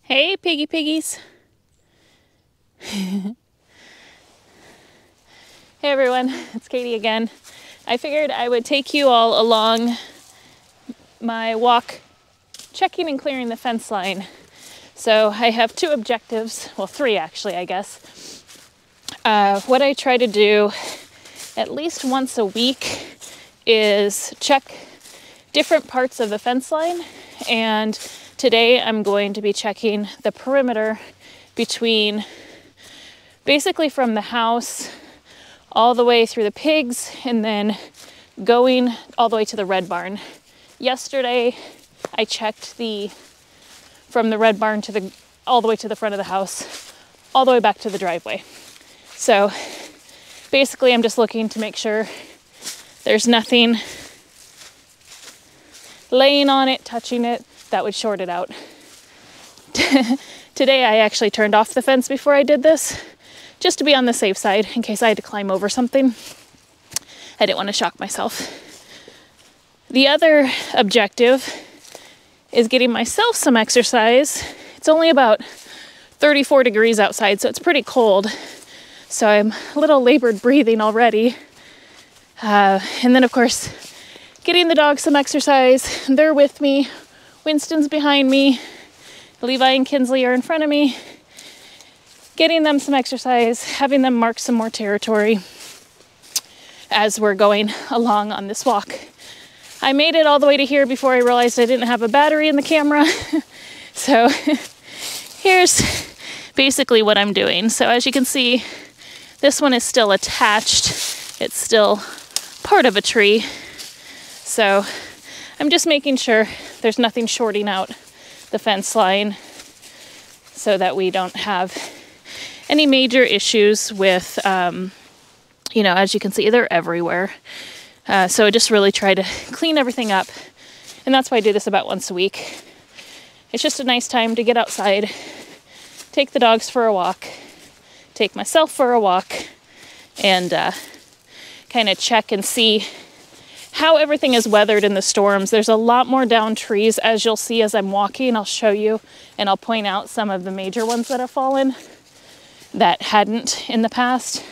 Hey, piggies. Hey everyone, it's Katie again. I figured I would take you all along my walk checking and clearing the fence line. So I have two objectives, well, three actually, I guess. What I try to do at least once a week is check different parts of the fence line, and today I'm going to be checking the perimeter between basically from the house all the way through the pigs and then going all the way to the red barn. Yesterday I checked from the red barn to all the way to the front of the house, all the way back to the driveway. So basically I'm just looking to make sure there's nothing laying on it, touching it, that would short it out. Today I actually turned off the fence before I did this, just to be on the safe side in case I had to climb over something. I didn't want to shock myself. The other objective is getting myself some exercise. It's only about 34 degrees outside, so it's pretty cold. So I'm a little labored breathing already. And then of course, getting the dogs some exercise. They're with me. Winston's behind me. Levi and Kinsley are in front of me. Getting them some exercise, having them mark some more territory as we're going along on this walk. I made it all the way to here before I realized I didn't have a battery in the camera. So here's basically what I'm doing. So as you can see, this one is still attached. It's still part of a tree. So I'm just making sure there's nothing shorting out the fence line so that we don't have any major issues with, as you can see, they're everywhere. So I just really try to clean everything up. And that's why I do this about once a week. It's just a nice time to get outside, take the dogs for a walk, take myself for a walk, and kind of check and see how everything is weathered in the storms. There's a lot more down trees, as you'll see as I'm walking. I'll show you and I'll point out some of the major ones that have fallen that hadn't in the past.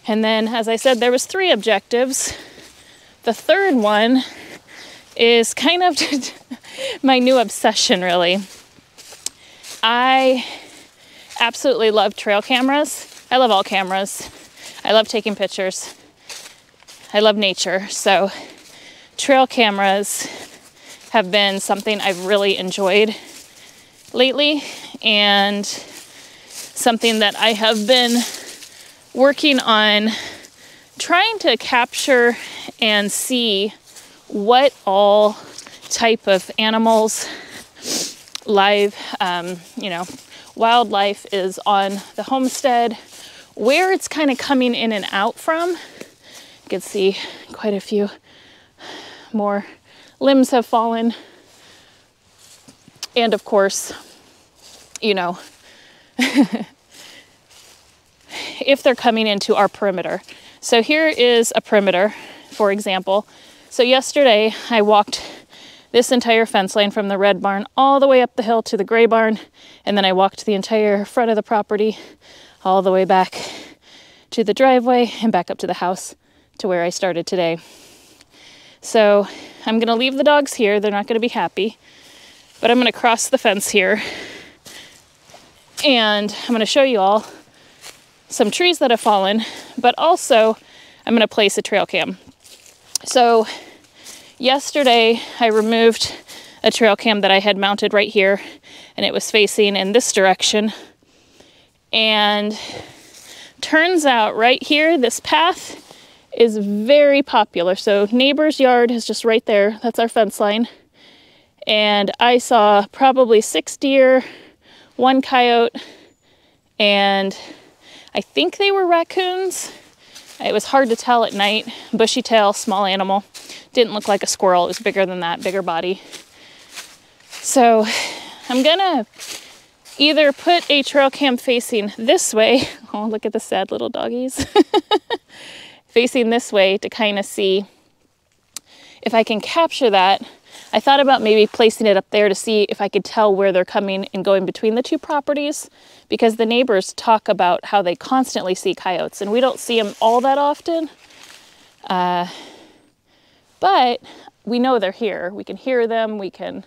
And then, as I said, there was 3 objectives. The third one is kind of my new obsession, really. I absolutely love trail cameras. I love all cameras. I love taking pictures. I love nature. So trail cameras have been something I've really enjoyed lately, and something that I have been working on trying to capture and see what all type of animals, wildlife is on the homestead, where it's kind of coming in and out from. You can see quite a few more limbs have fallen. And of course, if they're coming into our perimeter. So here is a perimeter, for example. So yesterday I walked this entire fence line from the red barn all the way up the hill to the gray barn, and then I walked the entire front of the property all the way back to the driveway and back up to the house to where I started today. So I'm going to leave the dogs here. They're not going to be happy, but I'm going to cross the fence here, and I'm going to show you all some trees that have fallen, but also I'm going to place a trail cam. So yesterday I removed a trail cam that I had mounted right here, and it was facing in this direction. And turns out right here, this path is very popular. So neighbor's yard is just right there. That's our fence line. And I saw probably 6 deer, 1 coyote, and I think they were raccoons. It was hard to tell at night. Bushy tail, small animal. Didn't look like a squirrel. It was bigger than that, bigger body. So I'm gonna either put a trail cam facing this way. Oh, look at the sad little doggies. Facing this way to kind of see if I can capture that. I thought about maybe placing it up there to see if I could tell where they're coming and going between the two properties, because the neighbors talk about how they constantly see coyotes, and we don't see them all that often. But we know they're here. We can hear them. We can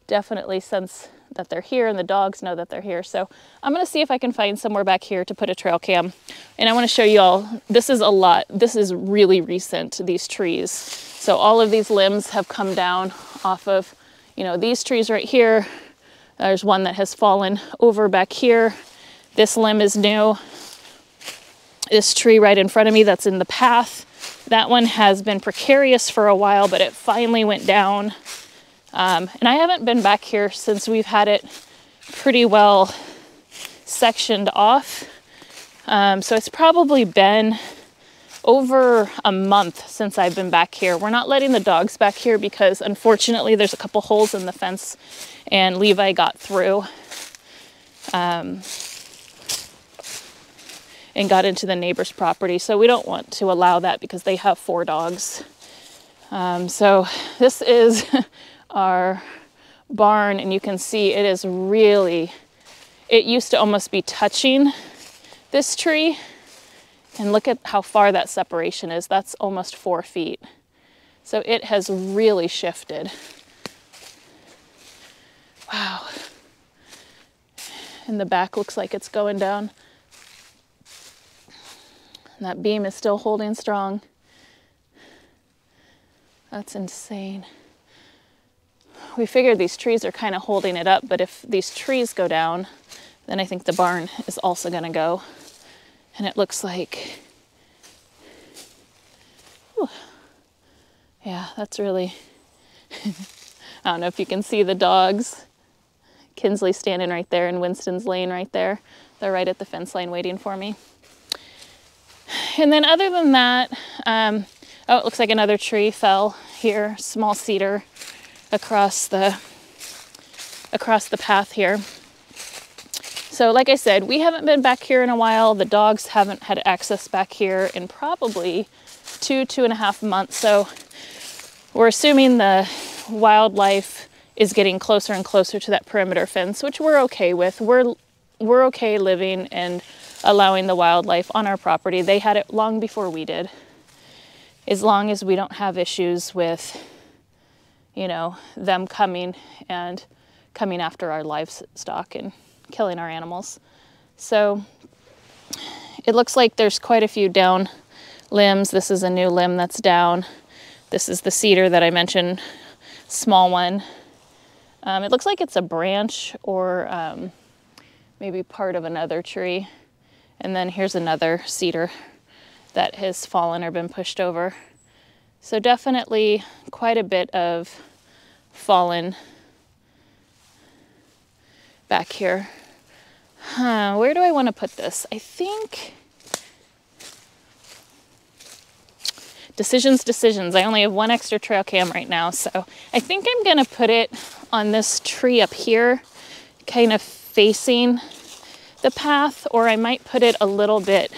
definitely sense that they're here, and the dogs know that they're here. So I'm going to see if I can find somewhere back here to put a trail cam. And I want to show you all, this is a lot. This is really recent, these trees. So all of these limbs have come down off of, you know, these trees right here. There's one that has fallen over back here. This limb is new. This tree right in front of me that's in the path, that one has been precarious for a while, but it finally went down. And I haven't been back here since we've had it pretty well sectioned off. So it's probably been over a month since I've been back here. We're not letting the dogs back here because unfortunately there's a couple holes in the fence and Levi got through and got into the neighbor's property. So we don't want to allow that because they have 4 dogs. So this is our barn, and you can see it is really, it used to almost be touching this tree. And look at how far that separation is. That's almost 4 feet. So it has really shifted. Wow. And the back looks like it's going down. And that beam is still holding strong. That's insane. We figured these trees are kind of holding it up, but if these trees go down, then I think the barn is also going to go. And it looks like, whew, yeah, that's really, I don't know if you can see the dogs. Kinsley's standing right there and Winston's laying right there. They're right at the fence line waiting for me. And then other than that, oh, it looks like another tree fell here, small cedar across the path here. So like I said, we haven't been back here in a while. The dogs haven't had access back here in probably 2.5 months. So we're assuming the wildlife is getting closer and closer to that perimeter fence, which we're okay with. We're okay living and allowing the wildlife on our property. They had it long before we did. As long as we don't have issues with, you know, them coming after our livestock and killing our animals. So it looks like there's quite a few down limbs. This is a new limb that's down. This is the cedar that I mentioned, small one. It looks like it's a branch or maybe part of another tree. And then here's another cedar that has fallen or been pushed over. So definitely quite a bit of fallen back here. Where do I want to put this? I think decisions. I only have one extra trail cam right now, so I think I'm gonna put it on this tree up here, kind of facing the path, or I might put it a little bit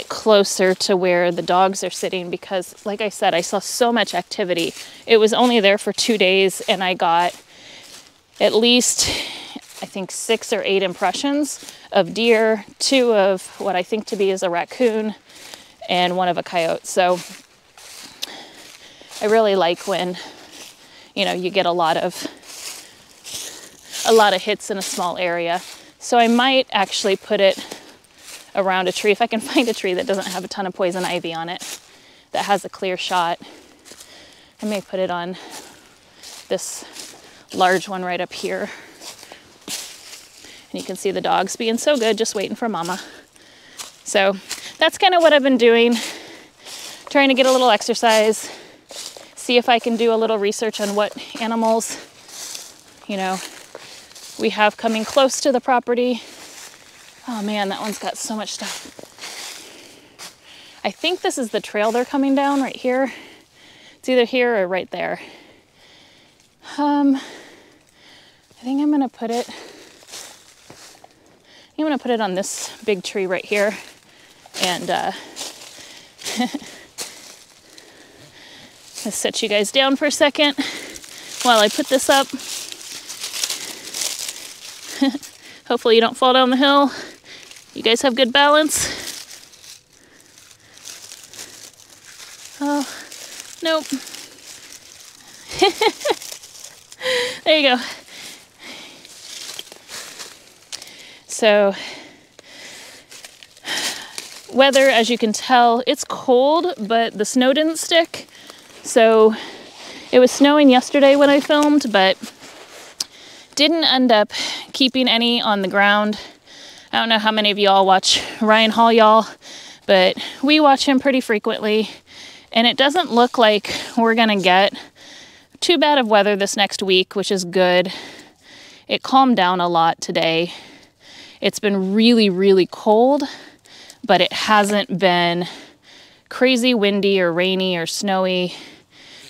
closer to where the dogs are sitting, because like I said, I saw so much activity. It was only there for 2 days and I got at least, I think 6 or 8 impressions of deer, 2 of what I think to be is a raccoon, and 1 of a coyote. So I really like when, you know, you get a lot of hits in a small area. So I might actually put it around a tree, if I can find a tree that doesn't have a ton of poison ivy on it, that has a clear shot. I may put it on this large one right up here. And you can see the dogs being so good, just waiting for mama. So that's kind of what I've been doing, trying to get a little exercise, see if I can do a little research on what animals, you know, we have coming close to the property. Oh man, that one's got so much stuff. I think this is the trail they're coming down right here. It's either here or right there. I think I'm gonna put it on this big tree right here. And Just set you guys down for a second while I put this up. Hopefully you don't fall down the hill. You guys have good balance. Oh, nope. There you go. So, weather, as you can tell, it's cold, but the snow didn't stick. So, it was snowing yesterday when I filmed, but didn't end up keeping any on the ground. I don't know how many of y'all watch Ryan Hall, y'all, but we watch him pretty frequently. And it doesn't look like we're gonna get too bad of weather this next week, which is good. It calmed down a lot today. It's been really, really cold, but it hasn't been crazy windy or rainy or snowy.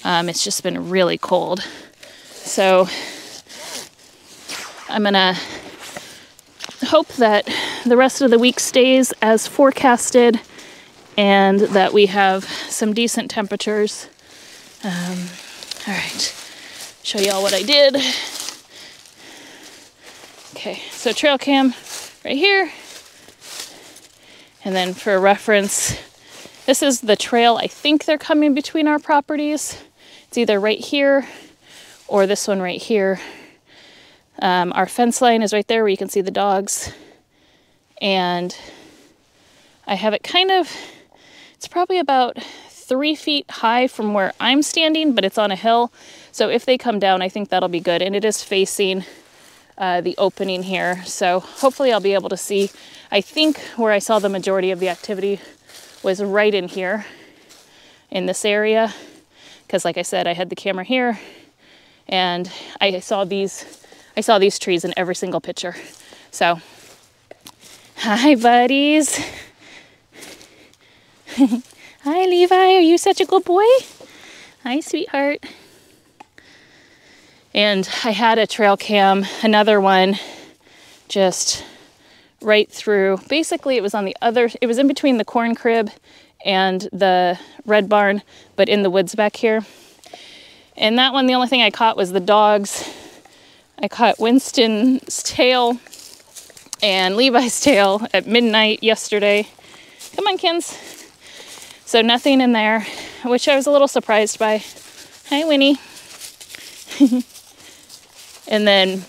It's just been really cold. So I'm gonna hope that the rest of the week stays as forecasted and that we have some decent temperatures. All right, show y'all what I did. Okay, so trail cam right here. And then for reference, this is the trail I think they're coming between our properties. It's either right here or this one right here. Our fence line is right there where you can see the dogs. And I have it kind of, it's probably about 3 feet high from where I'm standing, but it's on a hill. So if they come down, I think that'll be good. And it is facing the opening here. So hopefully I'll be able to see. I think where I saw the majority of the activity was right in here, in this area. Because like I said, I had the camera here and I saw these trees in every single picture. So, hi buddies. Hi Levi, are you such a good boy? Hi sweetheart. And I had a trail cam, another one, just right through. Basically it was on the other, it was in between the corn crib and the red barn, but in the woods back here. And that one, the only thing I caught was the dogs. I caught Winston's tail and Levi's tail at midnight yesterday. Come on, Kins. So nothing in there, which I was a little surprised by. Hi, Winnie. And then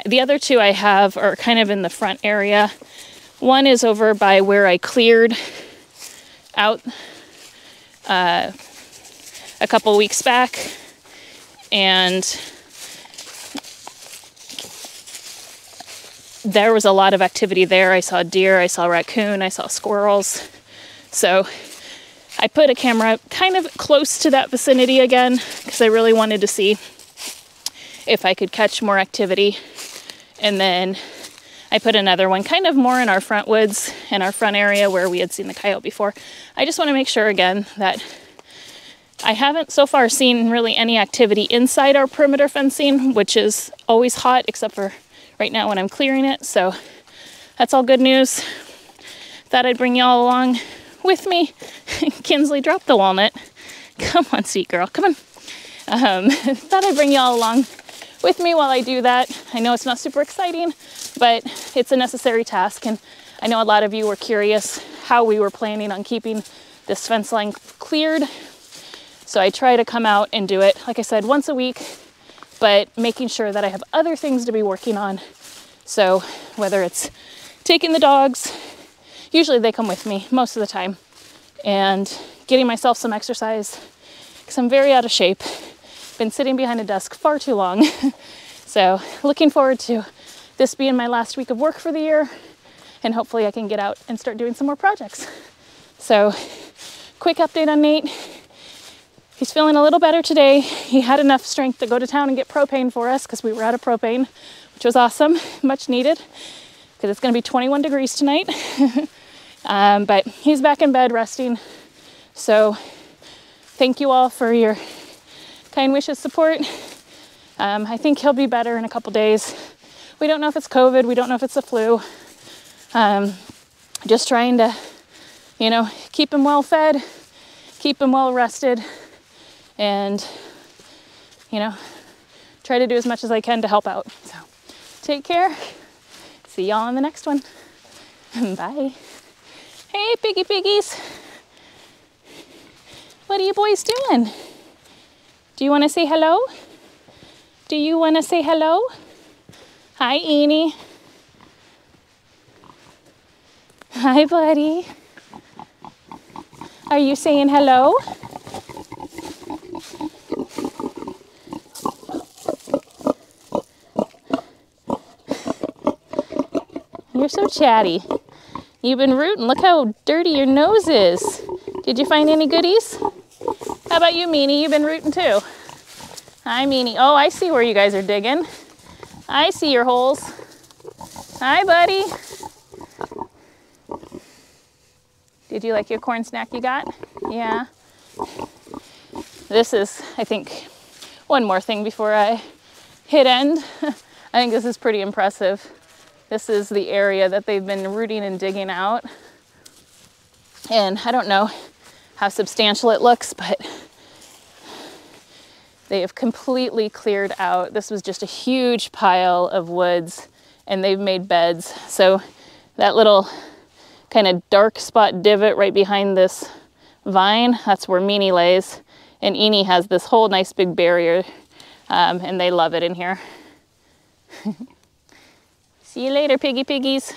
the other two I have are kind of in the front area. One is over by where I cleared out a couple weeks back. And there was a lot of activity there. I saw deer, I saw raccoon, I saw squirrels. So I put a camera kind of close to that vicinity again because I really wanted to see if I could catch more activity. And then I put another one kind of more in our front woods and our front area where we had seen the coyote before. I just want to make sure again that I haven't so far seen really any activity inside our perimeter fencing, which is always hot except for right now when I'm clearing it. So that's all good news. Thought I'd bring y'all along with me. Kinsley, drop the walnut. Come on, sweet girl, come on. Thought I'd bring y'all along with me while I do that. I know it's not super exciting, but it's a necessary task. And I know a lot of you were curious how we were planning on keeping this fence line cleared. So I try to come out and do it, like I said, once a week, but making sure that I have other things to be working on. So whether it's taking the dogs, usually they come with me most of the time, and getting myself some exercise because I'm very out of shape. Been sitting behind a desk far too long. So looking forward to this being my last week of work for the year, and hopefully I can get out and start doing some more projects. So quick update on Nate. He's feeling a little better today. He had enough strength to go to town and get propane for us because we were out of propane, which was awesome, much needed, because it's going to be 21 degrees tonight. But he's back in bed resting. So thank you all for your kind wishes, support. I think he'll be better in a couple days. We don't know if it's COVID. We don't know if it's the flu. Just trying to, keep him well fed, keep them well rested, and, you know, try to do as much as I can to help out. So take care. See y'all on the next one. Bye. Hey, piggies. What are you boys doing? Do you want to say hello? Do you want to say hello? Hi, Eenie. Hi, buddy. Are you saying hello? You're so chatty. You've been rooting. Look how dirty your nose is. Did you find any goodies? How about you, Meanie? You've been rooting too. Hi, Meanie. Oh, I see where you guys are digging. I see your holes. Hi, buddy. Did you like your corn snack you got? Yeah. This is, I think, one more thing before I hit end. I think this is pretty impressive. This is the area that they've been rooting and digging out. And I don't know how substantial it looks, but they have completely cleared out. This was just a huge pile of woods, and they've made beds. So that little kind of dark spot divot right behind this vine, that's where Meanie lays. And Eenie has this whole nice big barrier, and they love it in here. See you later, piggies.